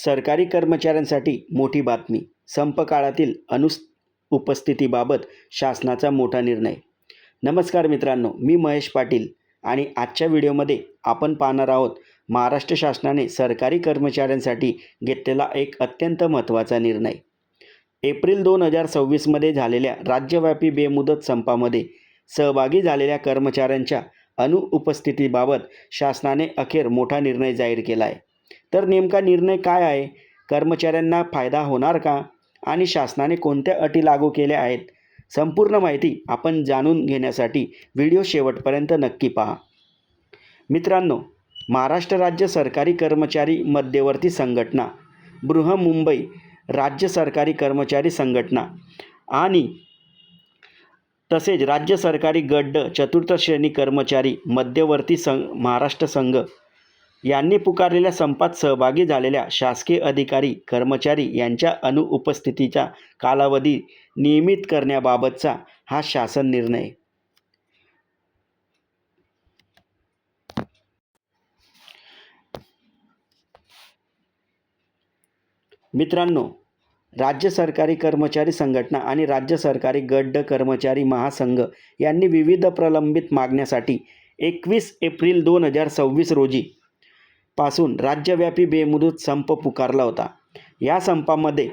सरकारी कर्मचाऱ्यांसाठी मोठी बातमी. संप काळातील अनुपस्थितीबाबत शासनाचा मोठा निर्णय. नमस्कार मित्रांनो, मी महेश पाटील आणि आजच्या व्हिडिओमध्ये आपण पाहणार आहोत महाराष्ट्र शासनाने सरकारी कर्मचाऱ्यांसाठी घेतलेला एक अत्यंत महत्त्वाचा निर्णय. एप्रिल 2026मध्ये झालेल्या राज्यव्यापी बेमुदत संपामध्ये सहभागी झालेल्या कर्मचाऱ्यांच्या अनुपस्थितीबाबत शासनाने अखेर मोठा निर्णय जाहीर केला आहे. तर नेमका निर्णय काय आहे, कर्मचाऱ्यांना फायदा होणार का आणि शासनाने कोणत्या अटी लागू केल्या आहेत, संपूर्ण माहिती आपण जाणून घेण्यासाठी व्हिडिओ शेवटपर्यंत नक्की पहा. मित्रांनो, महाराष्ट्र राज्य सरकारी कर्मचारी मध्यवर्ती संघटना, बृहन्मुंबई राज्य सरकारी कर्मचारी संघटना आणि तसेच राज्य सरकारी गट चतुर्थ श्रेणी कर्मचारी मध्यवर्ती महाराष्ट्र संघ यांनी पुकारलेल्या संपात सहभागी झालेल्या शासकीय अधिकारी कर्मचारी यांच्या अनुपस्थितीचा कालावधी नियमित करण्याबाबतचा हा शासन निर्णय. मित्रांनो, राज्य सरकारी कर्मचारी संघटना आणि राज्य सरकारी गट कर्मचारी महासंघ यांनी विविध प्रलंबित मागण्यासाठी 21 एप्रिल 2026 रोजी पासून राज्यव्यापी बेमुदत संप पुकारला होता. या संपामध्ये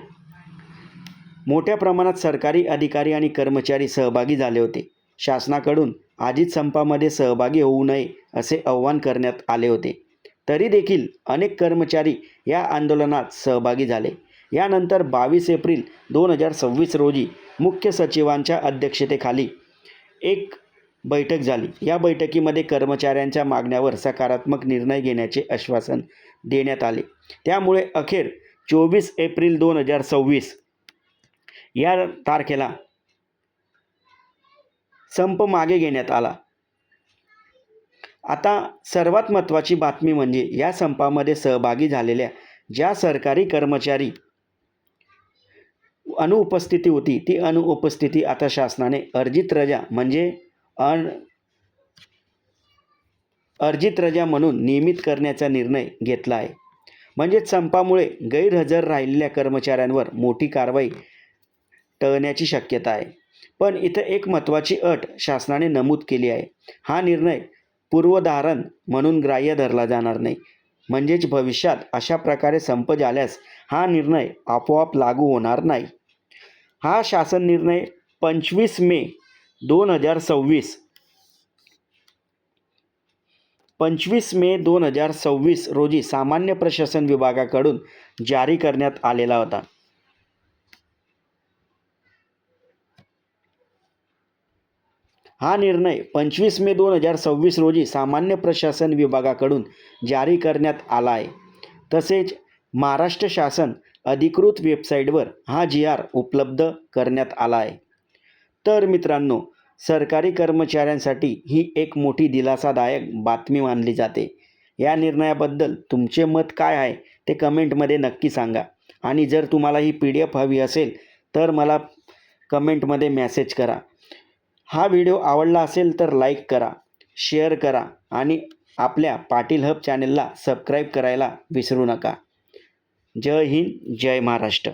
मोठ्या प्रमाणात सरकारी अधिकारी आणि कर्मचारी सहभागी झाले होते. शासनाकडून आधीच संपामध्ये सहभागी होऊ नये असे आवाहन करण्यात आले होते. तरी देखील अनेक कर्मचारी या आंदोलनात सहभागी झाले. यानंतर 22 एप्रिल 2026 रोजी मुख्य सचिवांच्या अध्यक्षतेखाली एक बैठक झाली. या बैठकीमध्ये कर्मचाऱ्यांच्या मागण्यावर सकारात्मक निर्णय घेण्याचे आश्वासन देण्यात आले. त्यामुळे अखेर 24 एप्रिल 2026 या तारखेला संप मागे घेण्यात आला. आता सर्वात महत्त्वाची बातमी म्हणजे या संपामध्ये सहभागी झालेल्या ज्या सरकारी कर्मचारी अनुपस्थिती होती, ती अनुपस्थिती आता शासनाने अर्जित रजा म्हणजे अर्जित रजा म्हणून नियमित करण्याचा निर्णय घेतला आहे. म्हणजेच संपामुळे गैरहजर राहिलेल्या कर्मचाऱ्यांवर मोठी कारवाई टळण्याची शक्यता आहे. पण इथं एक महत्त्वाची अट शासनाने नमूद केली आहे. हा निर्णय पूर्वधारण म्हणून ग्राह्य धरला जाणार नाही. म्हणजेच भविष्यात अशा प्रकारे संप झाल्यास हा निर्णय आपोआप लागू होणार नाही. हा शासन निर्णय 25 मे 2026 रोजी सामान्य प्रशासन विभागाकडून जारी करण्यात आलेला होता. हा निर्णय 25 मे 2026 रोजी सामान्य प्रशासन विभागाकडून जारी करण्यात आला आहे. तसेच महाराष्ट्र शासन अधिकृत वेबसाईटवर हा GR उपलब्ध करण्यात आला आहे. तर मित्रांनो, सरकारी कर्मचाऱ्यांसाठी ही एक मोठी दिलासादायक बातमी मानली जाते. या निर्णयाबद्दल तुमचे मत काय आहे ते कमेंटमध्ये नक्की सांगा. आणि जर तुम्हाला ही PDF हवी असेल तर मला कमेंटमध्ये मेसेज करा. हा व्हिडिओ आवडला असेल तर लाईक करा, शेअर करा आणि आपल्या पाटील हब चॅनलला सबस्क्राईब करायला विसरू नका. जय हिंद, जय महाराष्ट्र.